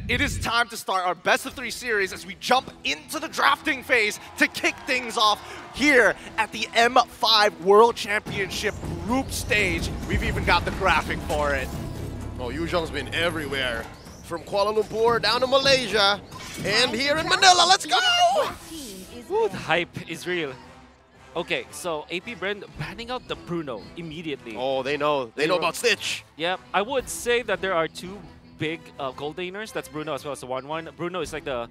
it is time to start our best of 3 series as we jump into the drafting phase to kick things off here at the M5 World Championship group stage. We've even got the graphic for it. Oh, Yuzhong's been everywhere. From Kuala Lumpur down to Malaysia and here in Manila. Let's go! Ooh, the hype is real. Okay, so APBR banning out the Bruno immediately. Oh, they know. They know about Stitch. Yeah, I would say that there are two big gold laners. That's Bruno as well as the 1-1. Bruno is like the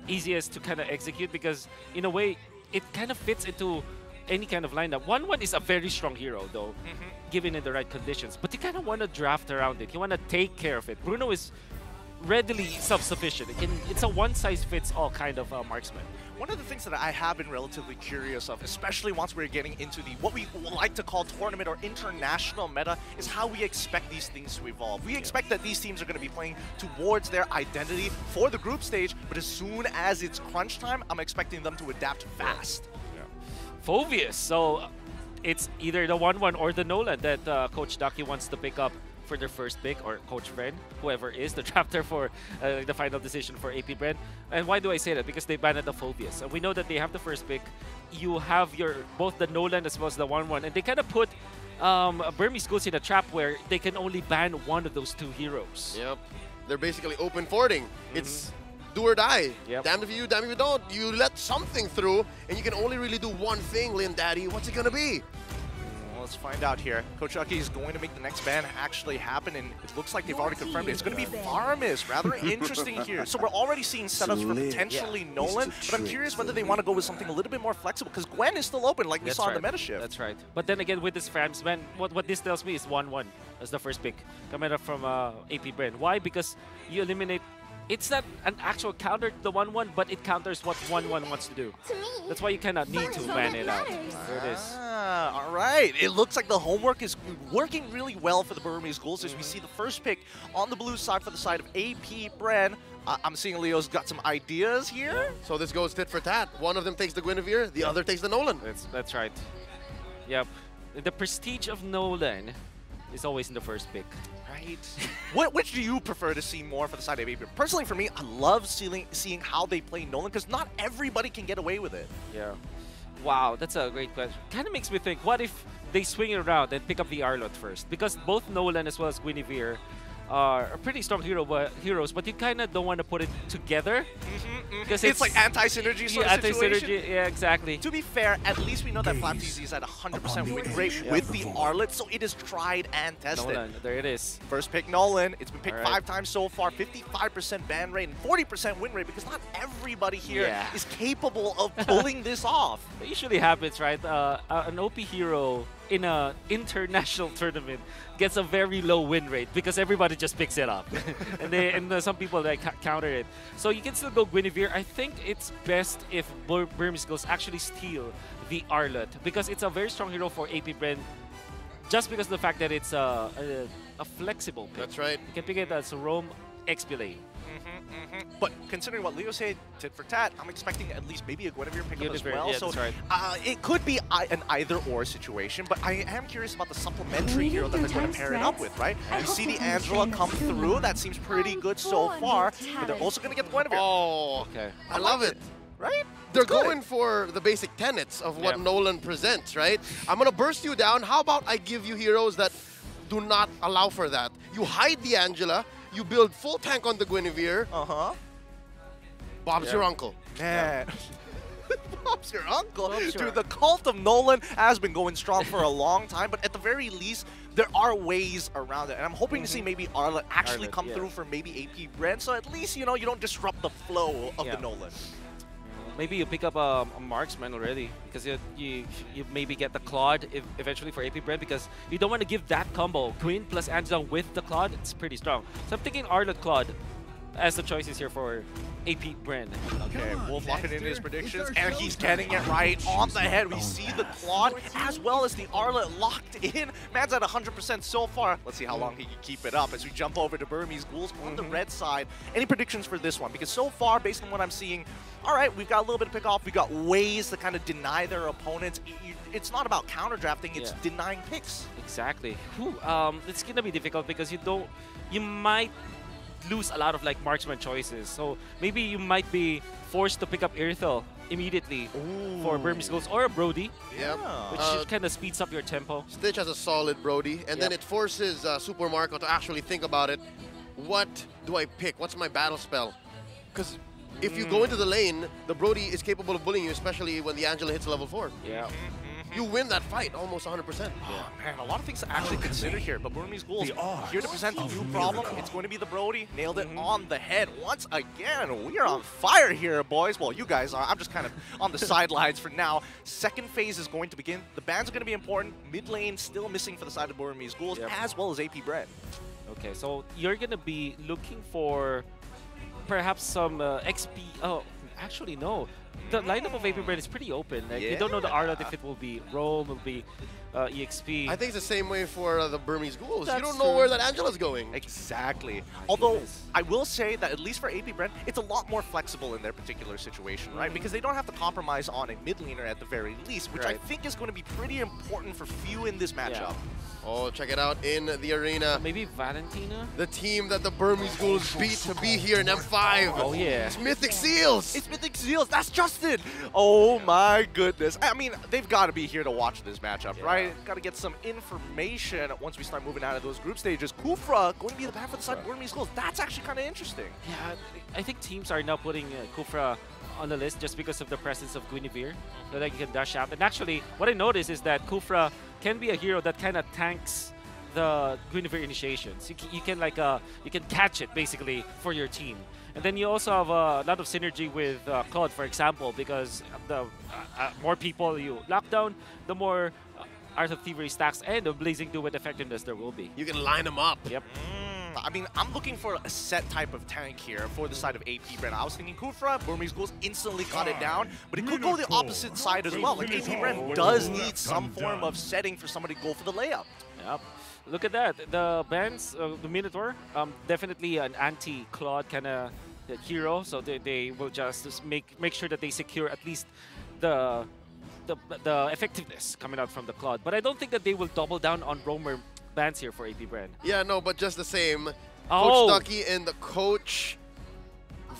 easiest to kind of execute because in a way, it kind of fits into any kind of lineup. 1-1 is a very strong hero though, given in the right conditions. But you kind of want to draft around it. You want to take care of it. Bruno is readily self-sufficient. It's a one-size-fits-all kind of marksman. One of the things that I have been relatively curious of, especially once we're getting into the what we like to call tournament or international meta, is how we expect these things to evolve. We expect that these teams are going to be playing towards their identity for the group stage, but as soon as it's crunch time, I'm expecting them to adapt fast. Yeah. Phoveus, so it's either the 1-1 or the Nolan that Coach Ducky wants to pick up for their first pick, or Coach Fred, whoever is the drafter for the final decision for APBR. And why do I say that? Because they banned the Phoveus. And we know that they have the first pick. You have both the Nolan as well as the 1-1, and they kind of put Burmese Ghouls in a trap where they can only ban one of those two heroes. Yep. They're basically open forting. It's do or die. Yep. Damn if you, damn if you don't. You let something through, and you can only really do one thing, Lin Daddy. What's it gonna be? Let's find out here. Coach Ducky is going to make the next ban actually happen, and it looks like they've already confirmed it. It's going to be Farmis. Rather interesting here. So we're already seeing setups for potentially Nolan, but I'm curious whether they want to go with something a little bit more flexible, because Gwen is still open, like we saw in the meta shift. That's right. But then again, with this Farms ban, what this tells me is 1-1 as the first pick coming up from APBR. Why? Because you eliminate. It's not an actual counter to the 1-1, but it counters what 1-1 wants to do. That's why you cannot need to ban it out. There it is. All right. It looks like the homework is working really well for the Burmese Ghouls as we see the first pick on the blue side for the side of APBR. I'm seeing Leo's got some ideas here. So this goes tit for tat. One of them takes the Guinevere, the other takes the Nolan. That's right. Yep. The prestige of Nolan is always in the first pick. Right. Which do you prefer to see more for the side of APBR? Personally, for me, I love seeing how they play Nolan, because not everybody can get away with it. Yeah. Wow, that's a great question. Kind of makes me think, what if they swing it around and pick up the Arlott first? Because both Nolan as well as Guinevere are pretty strong heroes, but you kind of don't want to put it together. Because it's like anti-synergy sort of situation. Yeah, exactly. To be fair, at least we know that FlapTZ is at 100% win rate with the Arlott, so it is tried and tested. Nolan, there it is. First pick Nolan. It's been picked 5 times so far, 55% ban rate and 40% win rate, because not everybody here is capable of pulling this off. It usually happens, right? An OP hero in an international tournament gets a very low win rate because everybody just picks it up. and some people like counter it. So you can still go Guinevere. I think it's best if Burmese Ghouls actually steal the Arlott, because it's a very strong hero for APBR, just because of the fact that it's a flexible pick. That's right. You can pick it as a roam Expulate. But considering what Leo said, tit for tat, I'm expecting at least maybe a Guinevere pickup as well. Yeah, so that's right. It could be an either-or situation, but I am curious about the supplementary hero that they're going to pair it up with, right? We see the Angela come through. That seems pretty good so far, but they're also going to get the Guinevere. Oh, okay. I love it. Right? They're going for the basic tenets of what Nolan presents, right? I'm going to burst you down. How about I give you heroes that do not allow for that? You hide the Angela, you build full tank on the Guinevere. Bob's your uncle. Man. Bob's your uncle. Dude, the cult of Nolan has been going strong for a long time, but at the very least, there are ways around it. And I'm hoping to see maybe Arlott actually come through for maybe APBR, so at least, you know, you don't disrupt the flow of the Nolan. Maybe you pick up a marksman already, because you maybe get the Claude eventually for APBR, because you don't want to give that combo. Queen plus Angela with the Claude, it's pretty strong. So I'm thinking Arlott Claude as the choices here for APBR. Okay, Wolf locking in his predictions, and he's getting it right on the head. We see the Claude as well as the Arlott locked in. Man's at 100% so far. Let's see how long he can keep it up as we jump over to Burmese Ghouls on the red side. Any predictions for this one? Because so far, based on what I'm seeing, all right, we've got a little bit of pick off. We've got ways to kind of deny their opponents. It's not about counter drafting, it's denying picks. Exactly. It's going to be difficult because you might lose a lot of like marksman choices. So maybe you might be forced to pick up Irithel immediately for Burmese Ghouls or a Brody, Yep. which kind of speeds up your tempo. Stitch has a solid Brody, and then it forces Super Marco to actually think about it. What do I pick? What's my battle spell? Because if you go into the lane, the Brody is capable of bullying you, especially when the Angela hits level 4. Yeah. You win that fight almost 100%. Oh, man, a lot of things to actually consider here, but Burmese Ghouls here to present a new problem. It's going to be the Brody. Nailed it on the head. Once again, we are on fire here, boys. Well, you guys are. I'm just kind of on the sidelines for now. Second phase is going to begin. The bans are going to be important. Mid lane still missing for the side of Burmese Ghouls, as well as APBR. Okay, so you're going to be looking for perhaps some XP. Oh, actually, no. The lineup of APBR is pretty open. Like, you don't know the Arlot if it will be Roam, will be EXP. I think it's the same way for the Burmese Ghouls. That's You don't know where that Angela's going. Exactly. Although, I will say that at least for APBR, it's a lot more flexible in their particular situation, right? Because they don't have to compromise on a mid laner at the very least, which I think is going to be pretty important for few in this matchup. Oh, check it out in the arena. Maybe Valentina? The team that the Burmese Ghouls beat to be here in M5. Oh, yeah. It's Mythic Seals. It's Mythic Seals. That's Justin. Oh, my goodness. I mean, they've got to be here to watch this matchup, right? Got to get some information once we start moving out of those group stages. Kufra going to be the ban for the side of Burmese Ghouls. That's actually kind of interesting. Yeah, I think teams are now putting Kufra on the list just because of the presence of Guinevere, so that you can dash out. And actually, what I noticed is that Kufra can be a hero that kind of tanks the Guinevere initiations. You can like you can catch it basically for your team. And then you also have a lot of synergy with Claude, for example, because the more people you lock down, the more Art of Thievery stacks and the Blazing Duet effectiveness there will be. You can line them up. Yep. I mean, I'm looking for a set type of tank here for the side of APBR. I was thinking Kufra, Burmese Ghouls instantly cut it down, but it could go the opposite side as well. Like APBR does need some form of setting for somebody to go for the layup. Yep. Look at that. The bans, the Minotaur, definitely an anti-Claude kind of hero, so they will just make sure that they secure at least the effectiveness coming out from the Claude. But I don't think that they will double down on roamer bans here for APBR. Yeah, no, but just the same, Coach Ducky and the Coach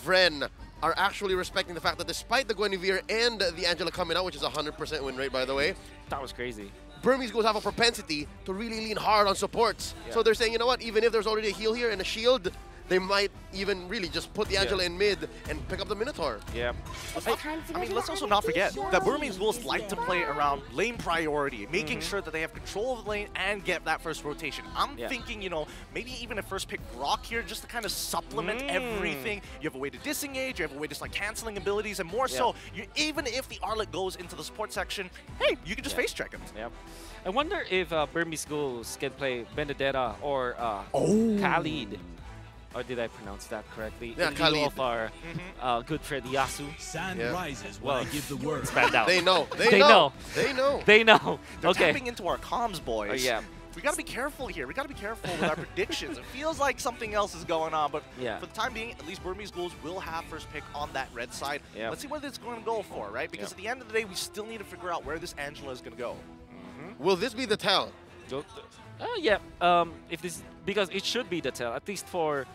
Vren are actually respecting the fact that despite the Guinevere and the Angela coming out, which is a 100% win rate, by the way, That was crazy. Burmese Ghouls have a propensity to really lean hard on supports. So they're saying, you know what, even if there's already a heal here and a shield, they might even really just put the Angela in mid and pick up the Minotaur. Yeah. I mean, let's also not forget that Burmese Ghouls like to play around lane priority, making sure that they have control of the lane and get that first rotation. I'm thinking, you know, maybe even a first pick Rock here just to kind of supplement everything. You have a way to disengage, you have a way to start canceling abilities, and more so, even if the Arlet goes into the support section, hey, you can just face check him. Yep. I wonder if Burmese Ghouls can play Benedetta or Khalid. Or did I pronounce that correctly? Yeah, Khalid. Of our good friend Yasu. Sun rises when Well, I give the word. Spanned out. They know. They know. They know. They know. They're Okay. tapping into our comms, boys. Yeah. We gotta be careful here. We gotta be careful with our predictions. It feels like something else is going on, but for the time being, at least Burmese Ghouls will have first pick on that red side. Let's see what it's going to go for, right? Because at the end of the day, we still need to figure out where this Angela is going to go. Will this be the tell? If this, because it should be the tell, at least for.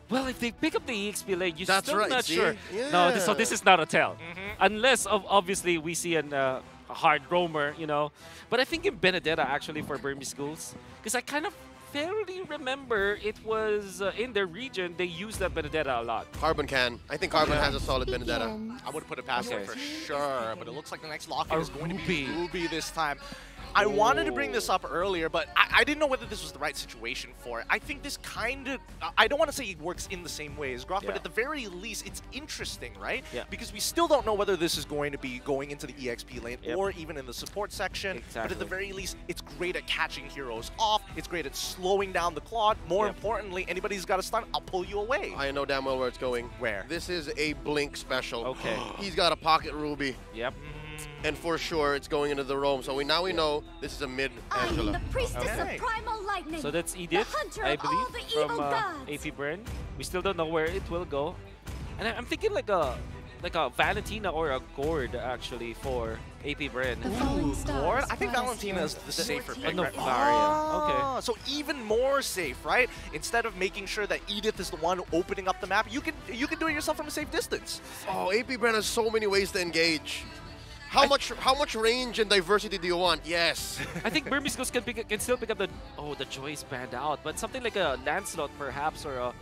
Well, if they pick up the EXP lane, you're still not sure. No, so this is not a tell. Unless, obviously, we see a hard roamer, you know. But I think in Benedetta, actually, for Burmese Ghouls, because I kind of fairly remember it was in their region, they used that Benedetta a lot. Carbon can. I think Carbon has a solid Benedetta. I would put it past it for sure, but it looks like the next lock-in is going to be Ruby. Ruby this time. I wanted to bring this up earlier, but I didn't know whether this was the right situation for it. I think this kind of, I don't want to say it works in the same way as Groff, but at the very least, it's interesting, right? Because we still don't know whether this is going to be going into the EXP lane or even in the support section. But at the very least, it's great at catching heroes off. It's great at slowing down the Claude. More importantly, anybody who's got a stun, I'll pull you away. I know damn well where it's going. Where? This is a Blink special. Okay. He's got a pocket Ruby. Yep. And for sure, it's going into the roam. So we know this is a mid Angela. The priestess of primal lightning. So that's Edith, hunter I of all believe, the from evil gods. APBR. We still don't know where it will go. And I'm thinking like a like a Valentina or a Gord actually for AP Bren. Lord, I think Valentina is the safer pick. No, Right? Varia. Okay. So even more safe, right? Instead of making sure that Edith is the one opening up the map, you can do it yourself from a safe distance. Oh, AP Bren has so many ways to engage. How much range and diversity do you want? Yes. I think Burmese Ghost can still pick up the Joyce banned out, but something like a Lancelot perhaps or a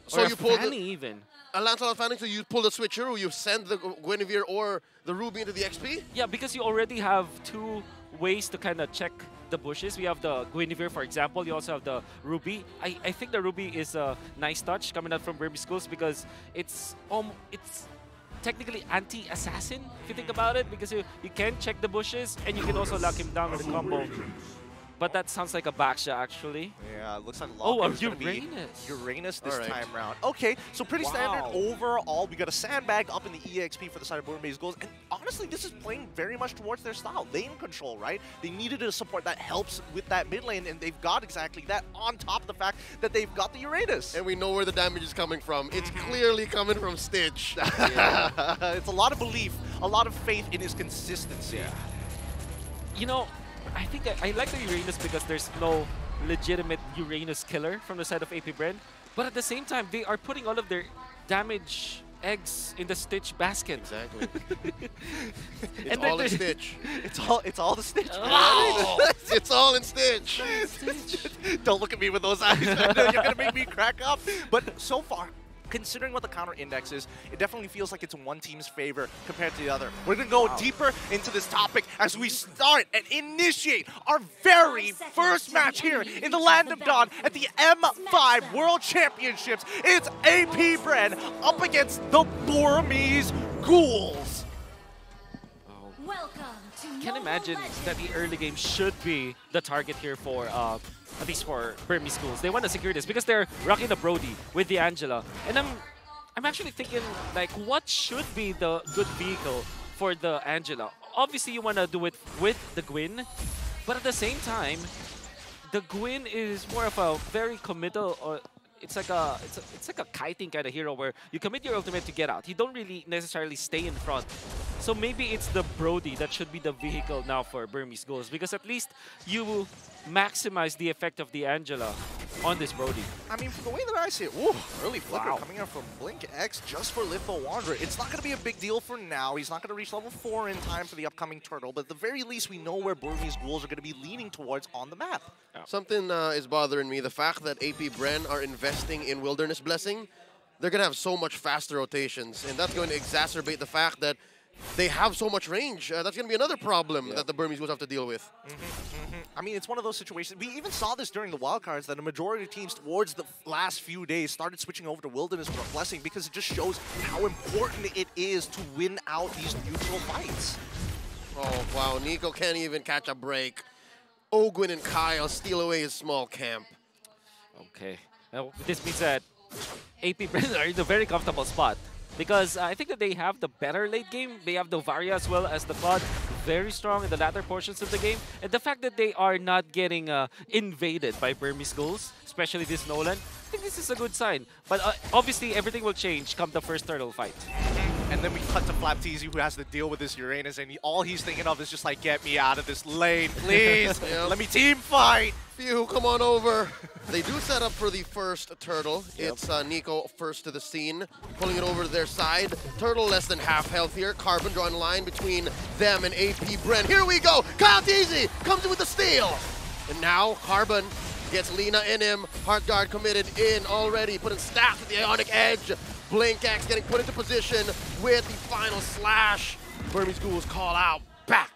So you pull Fanny even. a Lancelot Fanning, so you pull the switcheroo, you send the Guinevere or the Ruby into the XP? Yeah, because you already have two ways to kind of check the bushes. We have the Guinevere, for example. You also have the Ruby. I think the Ruby is a nice touch coming out from Burmese Schools because it's technically anti-assassin, if you think about it, because you can check the bushes and you can also lock him down with a combo. But that sounds like a Baksha, actually. Yeah, it looks like Oh, a is gonna be Uranus. Uranus this Alright. time round. Okay, so pretty standard overall. We got a sandbag up in the EXP for the side of Burmese Goals. And honestly, this is playing very much towards their style. Lane control, right? They needed a support that helps with that mid lane, and they've got exactly that on top of the fact that they've got the Uranus. And we know where the damage is coming from. It's clearly coming from Stitch. It's a lot of belief, a lot of faith in his consistency. Yeah. You know, I think I like the Uranus because there's no legitimate Uranus killer from the side of AP Bren. But at the same time, they are putting all of their damage eggs in the Stitch basket. Exactly. It's And all then in Stitch. It's all the Stitch. Wow. It's all in Stitch. Don't look at me with those eyes. I know you're gonna make me crack up. But so far, considering what the counter index is, it definitely feels like it's in one team's favor compared to the other. We're gonna go deeper into this topic as we start and initiate our very first match here in the Land of Dawn at the M5 World Championships. It's AP Bren up against the Burmese Ghouls. Welcome to Can't imagine that the early game should be the target here for at least for Burmese Schools. They want to secure this because they're rocking the Brody with the Angela. And I'm actually thinking, like, what should be the good vehicle for the Angela? Obviously, you want to do it with the Gwyn, but at the same time, the Gwyn is more of a very committal, or it's like a kiting kind of hero where you commit your ultimate to get out. You don't really necessarily stay in front. So maybe it's the Brody that should be the vehicle now for Burmese Ghouls, because at least you maximize the effect of the Angela on this Brody. I mean, from the way that I see it, early flicker coming out from Blink X just for Litho Wanderer. It's not going to be a big deal for now. He's not going to reach level 4 in time for the upcoming turtle, but at the very least, we know where Burmese Ghouls are going to be leaning towards on the map. Something is bothering me. The fact that AP Bren are investing in Wilderness Blessing, they're going to have so much faster rotations, and that's going to exacerbate the fact that they have so much range. That's going to be another problem that the Burmese will have to deal with. I mean, it's one of those situations. We even saw this during the wildcards that a majority of teams towards the last few days started switching over to Wilderness for a Blessing because it just shows how important it is to win out these neutral fights. Oh, wow. Nico can't even catch a break. Ogwin and Kyle steal away his small camp. Okay. Now, this means that AP Bren are in a very comfortable spot, because I think that they have the better late game. They have the Varia as well as the Claude, very strong in the latter portions of the game. And the fact that they are not getting invaded by Burmese Ghouls, especially this Nolan, I think this is a good sign. But obviously, everything will change come the first turtle fight. And then we cut to Flapteezy, who has to deal with this Uranus, and all he's thinking of is just like, get me out of this lane, please. Let me team fight. Phew, come on over. They do set up for the first turtle. It's Nico first to the scene, pulling it over to their side. Turtle less than half health here. Carbon drawing a line between them and AP Bren. Here we go. Kyle Teasy comes in with the steal. And now Carbon gets Lina in him. Heart Guard committed in already, putting staff at the Ionic Edge. Blink X getting put into position with the final slash. Burmese Ghouls call out back.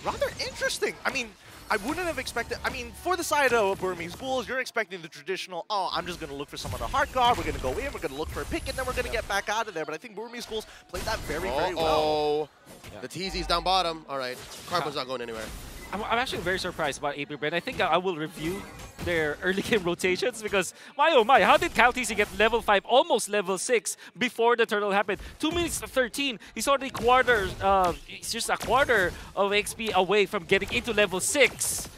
Rather interesting. I mean, I wouldn't have expected, for the side of Burmese Ghouls, you're expecting the traditional, I'm just going to look for someone to hard guard, we're going to go in, we're going to look for a pick, and then we're going to get back out of there. But I think Burmese Ghouls played that very, very well. The Teasy's down bottom. All right, Carbon's not going anywhere. I'm actually very surprised about AP Bren. I think I will review their early game rotations because, my oh my, how did Kyle TC get level 5, almost level 6 before the turtle happened? 2 minutes to 13, he's already he's just a quarter of XP away from getting into level 6.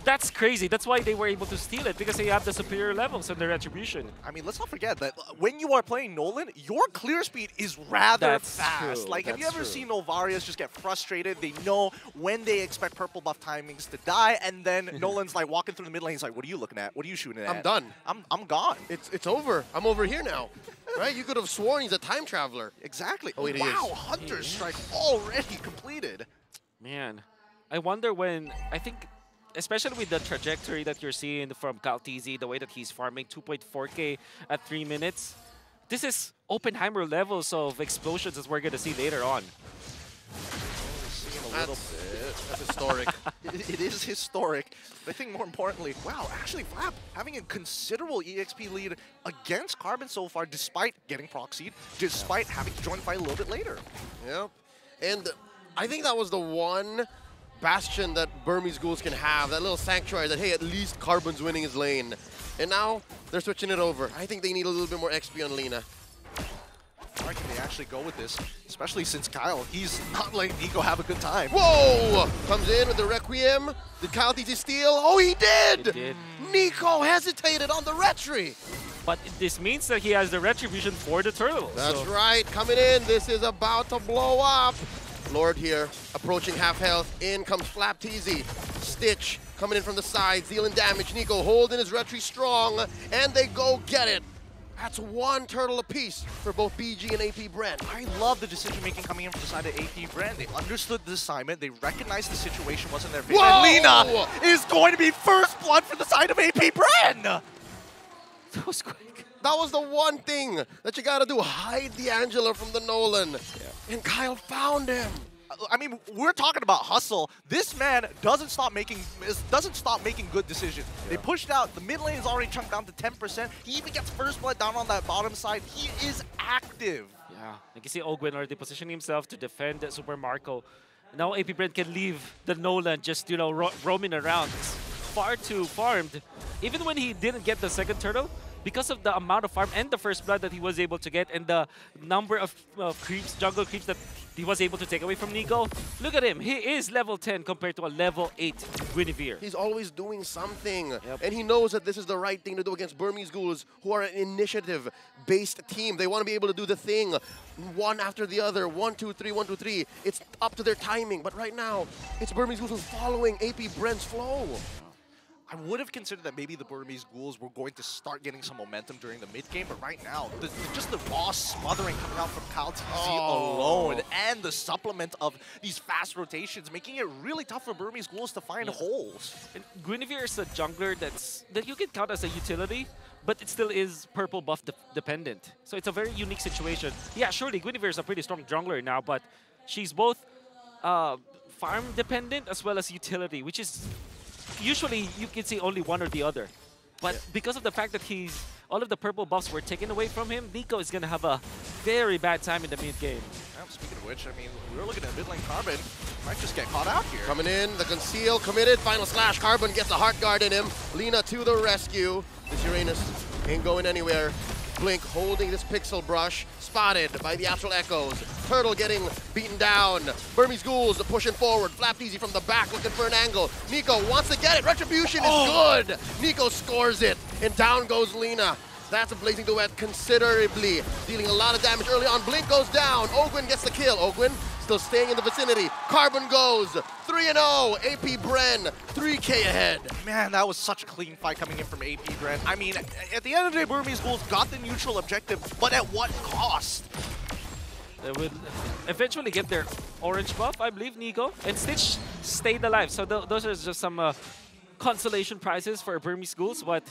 That's crazy. That's why they were able to steal it, because they have the superior levels and the retribution. I mean, let's not forget that when you are playing Nolan, your clear speed is rather fast. True. Like, have you ever true. seen Novarius just get frustrated? They know when they expect purple buff timings to die, and then Nolan's like walking through the mid lane. He's like, "What are you looking at? What are you shooting at?" I'm done. I'm gone. It's over. I'm over here now. Right? You could have sworn he's a time traveler. Exactly. Oh, it wow, is. Hunter's Strike already completed. Man, I wonder when, I think, especially with the trajectory that you're seeing from Kaltizi, the way that he's farming 2.4k at 3 minutes, this is Oppenheimer levels of explosions as we're going to see later on. That's historic. It is historic. But I think more importantly, wow, actually Flap having a considerable EXP lead against Carbon so far, despite getting proxied, despite having to join the fight a little bit later. Yep. And I think that was the one bastion that Burmese Ghouls can have, that little sanctuary that, hey, at least Carbon's winning his lane. And now they're switching it over. I think they need a little bit more XP on Lina. How far can they actually go with this? Especially since Kyle, he's not letting Nico have a good time. Whoa! Comes in with the Requiem. Did Kyle TT steal? Oh, he did! He did. Nico hesitated on the Retri. But this means that he has the retribution for the turtle. That's right. Coming in. This is about to blow up. Lord here, approaching half health. In comes Flap TZ. Stitch coming in from the side, dealing damage. Nico holding his Retri strong, and they go get it. That's one turtle apiece for both BG and APBR. I love the decision-making coming in from the side of APBR. They understood the assignment. They recognized the situation wasn't their favor. Whoa! And Lina is going to be first blood for the side of APBR. That was quick. That was the one thing that you gotta do, hide the Angela from the Nolan. Yeah. And Kyle found him. I mean, we're talking about hustle. This man doesn't stop making good decisions. Yeah. They pushed out. The mid lane is already chunked down to 10%. He even gets first blood down on that bottom side. He is active. Yeah, you can see Ogwin already positioning himself to defend Super Marco. Now APBR can leave the Nolan just, you know, roaming around. It's far too farmed. Even when he didn't get the second turtle, because of the amount of farm and the first blood that he was able to get and the number of creeps, jungle creeps that he was able to take away from Nico, look at him. He is level 10 compared to a level 8 Guinevere. He's always doing something. And he knows that this is the right thing to do against Burmese Ghouls, who are an initiative-based team. They want to be able to do the thing one after the other, 1, 2, 3, 1, 2, 3. It's up to their timing. But right now, it's Burmese Ghouls who's following APBR's flow. I would have considered that maybe the Burmese Ghouls were going to start getting some momentum during the mid-game, but right now, just the raw smothering coming out from Kyle TZ alone, and the supplement of these fast rotations, making it really tough for Burmese Ghouls to find holes. And Guinevere is a jungler that you can count as a utility, but it still is purple buff dependent. So it's a very unique situation. Yeah, surely Guinevere is a pretty strong jungler now, but she's both farm dependent as well as utility, which is usually you can see only one or the other. But because of the fact that all of the purple buffs were taken away from him, Nico is going to have a very bad time in the mid game. Speaking of which, I mean, we're looking at mid lane Carbon. Might just get caught out here. Coming in, the conceal committed, final slash. Carbon gets a heart guard in him. Lina to the rescue. This Uranus ain't going anywhere. Blink holding this pixel brush, spotted by the actual echoes. Turtle getting beaten down. Burmese Ghouls pushing forward. Flap easy from the back, looking for an angle. Nico wants to get it. Retribution is good. Nico scores it, and down goes Lina. That's a blazing duet considerably, dealing a lot of damage early on. Blink goes down. Ogwin gets the kill. Ogwin still staying in the vicinity. Carbon goes 3-0. APBR 3K ahead. Man, that was such a clean fight coming in from APBR. I mean, at the end of the day, Burmese Ghouls got the neutral objective, but at what cost? They would eventually get their orange buff, I believe, Nico. And Stitch stayed alive. So those are just some consolation prizes for Burmese Ghouls, but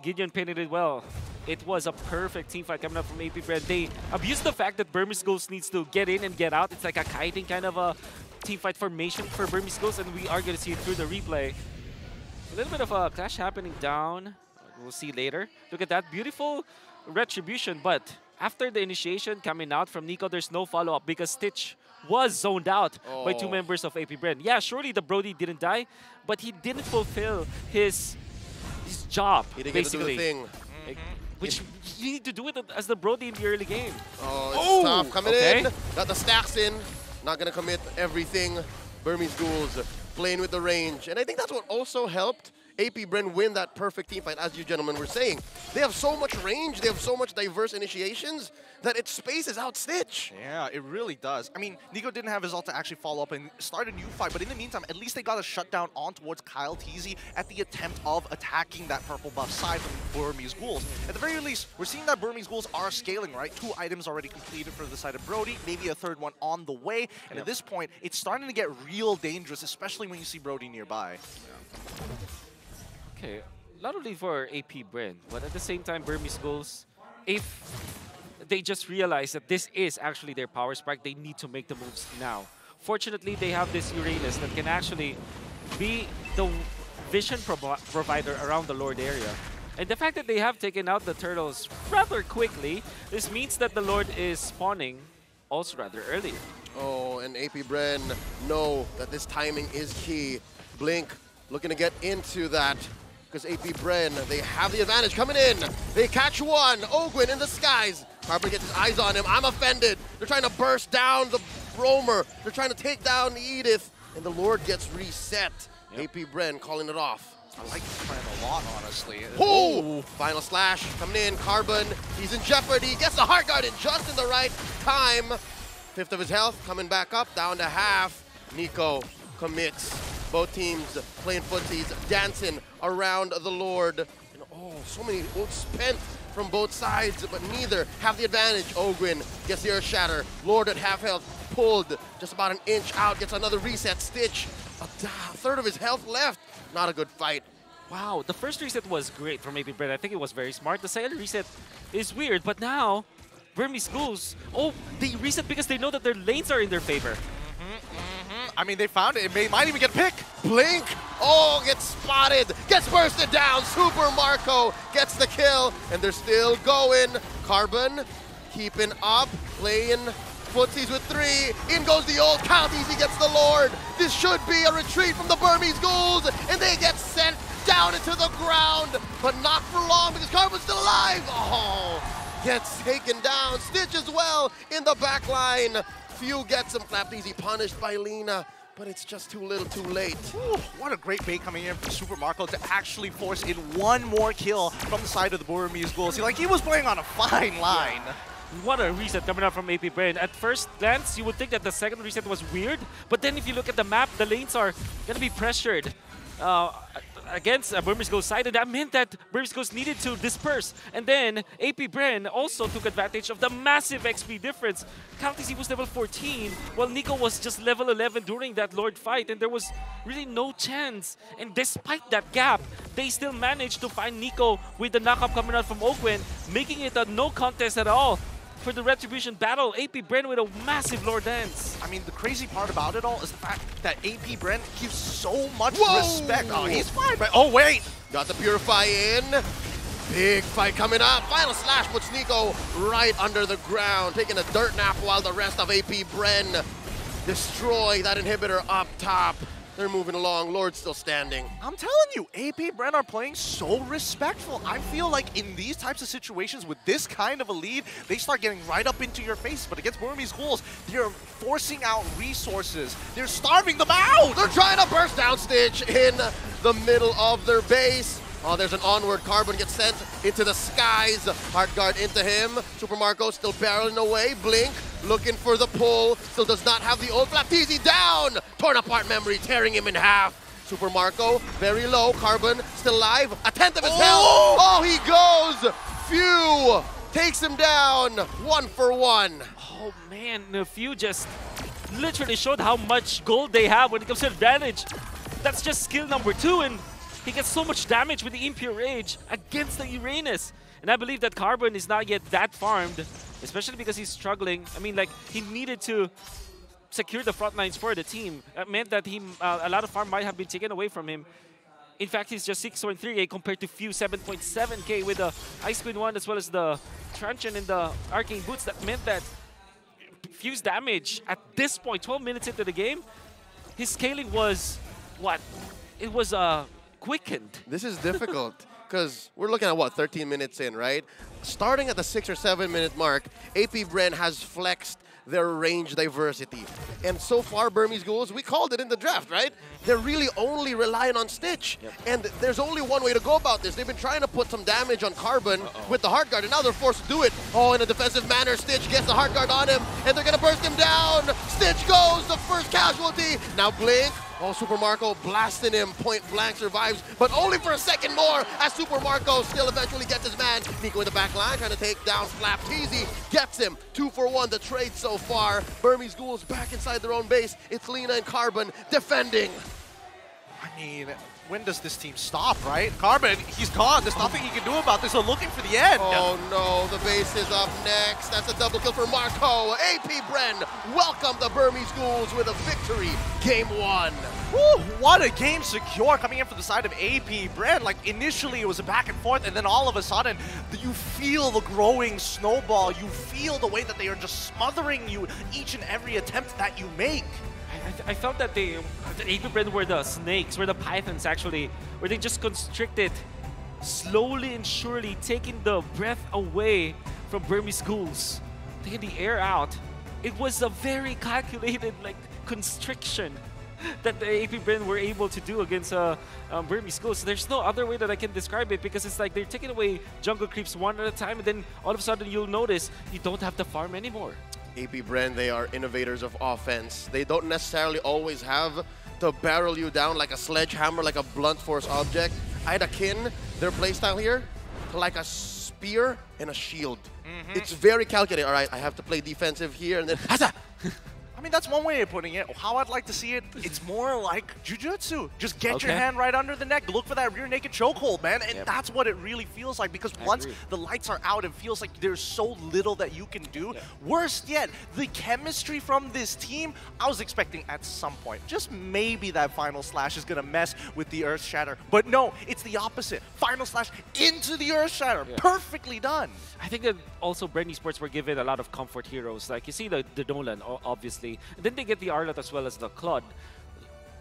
Gideon painted it well. It was a perfect team fight coming up from APBR. They abused the fact that Burmese Ghouls needs to get in and get out. It's like a kiting kind of a team fight formation for Burmese Ghouls, and we are going to see it through the replay. A little bit of a clash happening down. We'll see later. Look at that beautiful retribution, but after the initiation coming out from Nico, there's no follow-up because Stitch was zoned out by two members of APBR. Yeah, surely the Brody didn't die, but he didn't fulfill his job, he didn't basically. Get to do the thing. Which you need to do it as the Brody in the early game. Oh, it's tough. Coming in. Got the stacks in. Not going to commit everything. Burmese Ghouls playing with the range. And I think that's what also helped AP Bren win that perfect team fight, as you gentlemen were saying. They have so much range, they have so much diverse initiations that it spaces out Stitch. Yeah, it really does. I mean, Nico didn't have his ult to actually follow up and start a new fight, but in the meantime, at least they got a shutdown on towards Kyle Teasy at the attempt of attacking that purple buff side from Burmese Ghouls. At the very least, we're seeing that Burmese Ghouls are scaling, right? 2 items already completed for the side of Brody, maybe a 3rd one on the way, and at this point, it's starting to get real dangerous, especially when you see Brody nearby. Okay, not only for AP Bren, but at the same time, Burmese Ghouls, if they just realize that this is actually their power spike, they need to make the moves now. Fortunately, they have this Uranus that can actually be the vision provider around the Lord area. And the fact that they have taken out the turtles rather quickly, this means that the Lord is spawning also rather early. Oh, and AP Bren know that this timing is key. Blink looking to get into that. Because AP Bren, they have the advantage coming in. They catch one. Ogwin in the skies. Carbon gets his eyes on him. I'm offended. They're trying to burst down the Roamer. They're trying to take down the Edith. And the Lord gets reset. AP Bren calling it off. I like this plan a lot, honestly. Oh! Final slash coming in. Carbon, he's in jeopardy. Gets the Heart Guard in just in the right time. 5th of his health coming back up, down to half. Nico commits. Both teams playing footsies, dancing around the Lord. And oh, so many ults spent from both sides, but neither have the advantage. Ogwin gets the Earth Shatter. Lord at half health, pulled just about an inch out, gets another reset. Stitch, a 1/3 of his health left. Not a good fight. Wow, the first reset was great from AP Bren. I think it was very smart. The second reset is weird, but now Burmese Ghouls, oh, they reset because they know that their lanes are in their favor. I mean, they found it. It might even get a pick. Blink, oh, gets spotted, gets bursted down. Super Marco gets the kill, and they're still going. Carbon keeping up, playing footsies with 3. In goes the old Count Easy gets the Lord. This should be a retreat from the Burmese Ghouls, and they get sent down into the ground, but not for long because Carbon's still alive. Oh, gets taken down. Stitch as well in the back line. Few gets him, Clapped Easy punished by Lina, but it's just too little too late. Ooh, what a great bait coming in from Super Marco to actually force in one more kill from the side of the Burmese Ghouls. He was playing on a fine line. What a reset coming up from AP Bren. At first glance, you would think that the second reset was weird, but then if you look at the map, the lanes are going to be pressured against Burmese Ghouls side, and that meant that Burmese Ghouls needed to disperse. And then AP Bren also took advantage of the massive XP difference. Countesy was level 14, while Nico was just level 11 during that Lord fight, and there was really no chance. And despite that gap, they still managed to find Nico with the knockup coming out from Ogwin, making it a no contest at all for the Retribution battle. AP Bren with a massive Lord dance. I mean, the crazy part about it all is the fact that AP Bren gives so much Whoa! respect. Oh, he's fine, but oh, wait. Got the Purify in. Big fight coming up. Final slash puts Nico right under the ground, taking a dirt nap while the rest of AP Bren destroy that inhibitor up top. They're moving along. Lord's still standing. I'm telling you, AP Bren are playing so respectful. I feel like in these types of situations with this kind of a lead, they start getting right up into your face. But against Burmese Ghouls, they're forcing out resources. They're starving them out. They're trying to burst down Stitch in the middle of their base. Oh, there's an onward. Carbon gets sent into the skies. Heart Guard into him. Super Marco still barreling away. Blink looking for the pull. Still does not have the ult. Flapteezy down. Torn apart memory, tearing him in half. Super Marco very low. Carbon still alive. A 10th of his health. Oh, he goes. Few takes him down. 1 for 1. Oh man, Few just literally showed how much gold they have when it comes to advantage. That's just skill number 2, and he gets so much damage with the Impure Rage against the Uranus. And I believe that Carbon is not yet that farmed, especially because he's struggling. I mean, like, he needed to secure the front lines for the team. That meant that a lot of farm might have been taken away from him. In fact, he's just 6.3k compared to Few 7.7k with the Ice Queen 1 as well as the Truncheon and the Arcane Boots. That meant that Few's damage at this point, 12 minutes into the game, his scaling was, what? It was quickened. This is difficult because we're looking at, what, 13 minutes in, right? Starting at the 6 or 7 minute mark, AP Bren has flexed their range diversity. And so far, Burmese Ghouls, we called it in the draft, right? They're really only relying on Stitch. And there's only one way to go about this. They've been trying to put some damage on Carbon with the Heart Guard, and now they're forced to do it. Oh, in a defensive manner, Stitch gets the Heart Guard on him, and they're going to burst him down. Stitch goes, the first casualty. Now Blink. Oh, Super Marco blasting him, point blank survives, but only for a second more as Super Marco still eventually gets his man. Nico in the back line trying to take down Slap. Teasy gets him. 2 for 1, the trade so far. Burmese Ghouls back inside their own base. It's Lina and Carbon defending. I mean, when does this team stop, right? Carbon, he's gone. There's nothing he can do about this. So looking for the end. Oh no, the base is up next. That's a double kill for Marco. APBR welcome the Burmese Ghouls with a victory. Game 1. Woo, what a game secure coming in for the side of APBR. Like initially it was a back and forth, and then all of a sudden you feel the growing snowball. You feel the way that they are just smothering you each and every attempt that you make. I felt that the APBR were the snakes, were the pythons actually, where they just constricted slowly and surely, taking the breath away from Burmese Ghouls, taking the air out. It was a very calculated constriction that the APBR were able to do against Burmese Ghouls. There's no other way that I can describe it, because it's like they're taking away jungle creeps one at a time, and then all of a sudden you'll notice you don't have to farm anymore. APBR, they are innovators of offense. They don't necessarily always have to barrel you down like a sledgehammer, like a blunt force object. I'd akin their playstyle here to like a spear and a shield. It's very calculated. All right, I have to play defensive here, and then Hasa! I mean, that's one way of putting it. How I'd like to see it, it's more like Jujutsu. Just get your hand right under the neck. Look for that rear naked chokehold, man. And that's what it really feels like, because once the lights are out, it feels like there's so little that you can do. Worst yet, the chemistry from this team, I was expecting at some point, just maybe that Final Slash is going to mess with the Earth Shatter. But no, it's the opposite. Final Slash into the Earth Shatter. Perfectly done. I think that also Brand Esports were given a lot of comfort heroes. Like you see the Nolan, obviously. And then they get the Arlott as well as the Claude.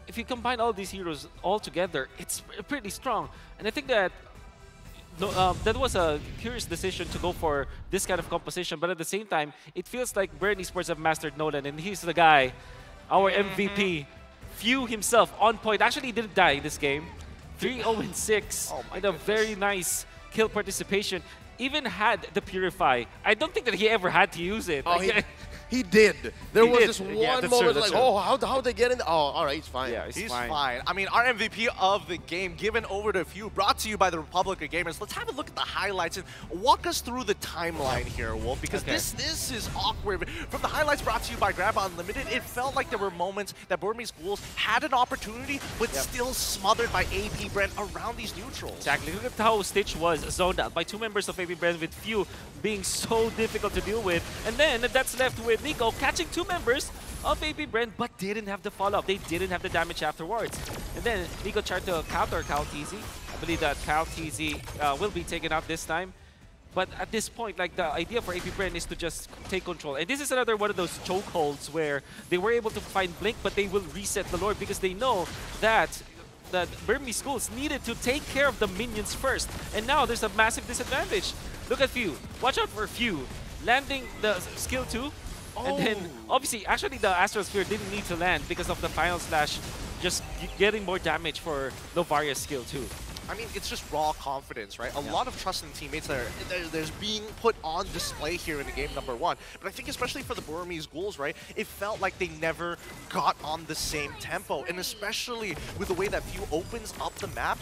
If you combine all these heroes all together, it's pretty strong. And I think that that was a curious decision to go for this kind of composition. But at the same time, it feels like Brand Esports have mastered Nolan, and he's the guy, our MVP. Few himself on point. Actually, he didn't die in this game. 3-0-6 and a very nice kill participation. Even had the Purify. I don't think that he ever had to use it. Oh, he did. There was this one moment like, oh, how'd they get in? Oh, all right, he's fine. Yeah, he's fine. I mean, our MVP of the game, given over to Few, brought to you by the Republic of Gamers. Let's have a look at the highlights and walk us through the timeline here, Wolf, because this is awkward. From the highlights brought to you by Grab Unlimited, it felt like there were moments that Burmese Ghouls had an opportunity, but still smothered by APBR around these neutrals. Exactly. Look at how Stitch was zoned out by 2 members of APBR, with Few being so difficult to deal with. And then that's left with Nico catching 2 members of APBR, but didn't have the follow-up. They didn't have the damage afterwards. And then Nico tried to counter Kyle TZ. I believe that Kyle TZ will be taken out this time. But at this point, like, the idea for APBR is to just take control. And this is another one of those chokeholds where they were able to find Blink, but they will reset the Lord because they know that Burmese Ghouls needed to take care of the minions first. And now there's a massive disadvantage. Look at Few. Watch out for Few. Landing the skill 2. And then, obviously, actually the Astrosphere didn't need to land because of the Final Slash just getting more damage for Novaria's skill 2. I mean, it's just raw confidence, right? A lot of trust in teammates that there's being put on display here in the game number 1. But I think especially for the Burmese Ghouls, right, it felt like they never got on the same tempo. And especially with the way that Few opens up the map,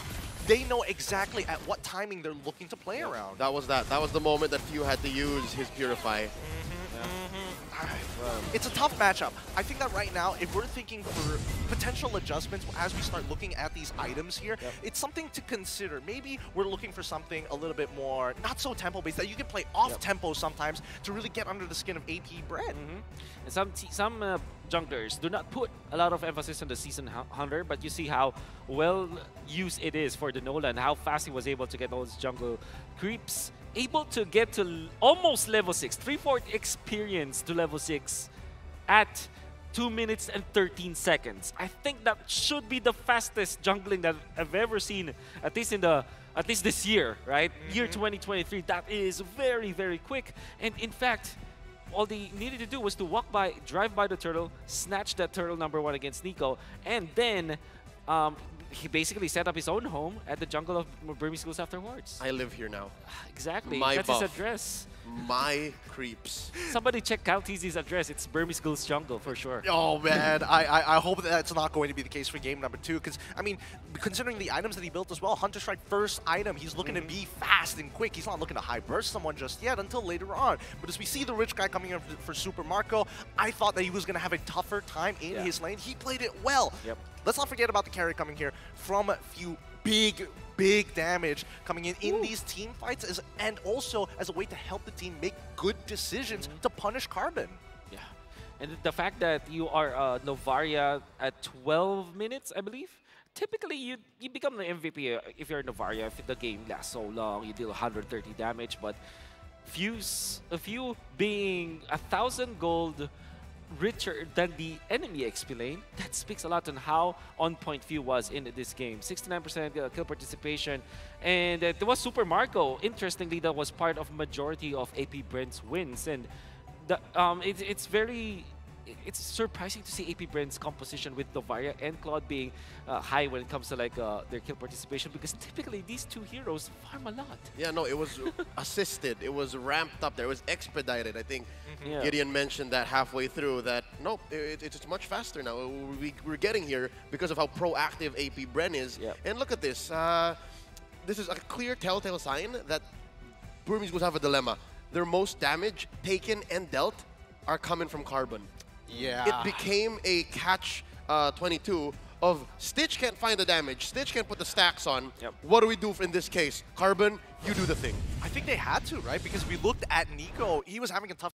they know exactly at what timing they're looking to play around. That was the moment that Few had to use his Purify. It's a tough matchup. I think that right now, if we're thinking for potential adjustments as we start looking at these items here, it's something to consider. Maybe we're looking for something a little bit more, not so tempo-based, that you can play off-tempo sometimes to really get under the skin of APBR. And some junglers do not put a lot of emphasis on the Season Hunter, but you see how well used it is for the Nolan, how fast he was able to get those jungle creeps. Able to get to almost level 6, 3/4 experience to level 6 at 2 minutes and 13 seconds. I think that should be the fastest jungling that I've ever seen, at least this year, right? Year 2023. That is very, very quick. And in fact, all they needed to do was to walk by, drive by the turtle, snatch that turtle #1 against Nico, and then he basically set up his own home at the jungle of Burmese Schools afterwards. I live here now. Exactly. My That's buff. his address. My creeps. Somebody check Cal TZ's address. It's Burmese Schools jungle for sure. Oh man, I hope that's not going to be the case for game #2, because I mean, considering the items that he built as well, Hunter Strike first item, he's looking to be fast and quick. He's not looking to high burst someone just yet until later on. But as we see the rich guy coming in for Super Marco, I thought that he was going to have a tougher time in his lane. He played it well. Yep. Let's not forget about the carry coming here from a few big damage coming in these team fights, and also as a way to help the team make good decisions to punish Carbon. Yeah. And the fact that you are Novaria at 12 minutes, I believe, typically you become the MVP if you're Novaria. If the game lasts so long, you deal 130 damage, but a few being 1,000 gold richer than the enemy XP lane, that speaks a lot on how on point Few was in this game. 69% kill participation, and there was Super Marco. Interestingly, that was part of majority of APBR's wins, and the, it's surprising to see APBR's composition with Novaria and Claude being high when it comes to like their kill participation, because typically these two heroes farm a lot. Yeah, no, it was assisted. It was ramped up there. It was expedited. I think Gideon mentioned that halfway through that, nope, it's much faster now. We're getting here because of how proactive APBR is. Yep. And look at this. This is a clear telltale sign that Burmese will have a dilemma. Their most damage taken and dealt are coming from Carbon. Yeah. It became a catch 22 of Stitch can't find the damage, Stitch can't put the stacks on. Yep. What do we do in this case? Carbon, you do the thing. I think they had to, right? Because we looked at Nico, he was having a tough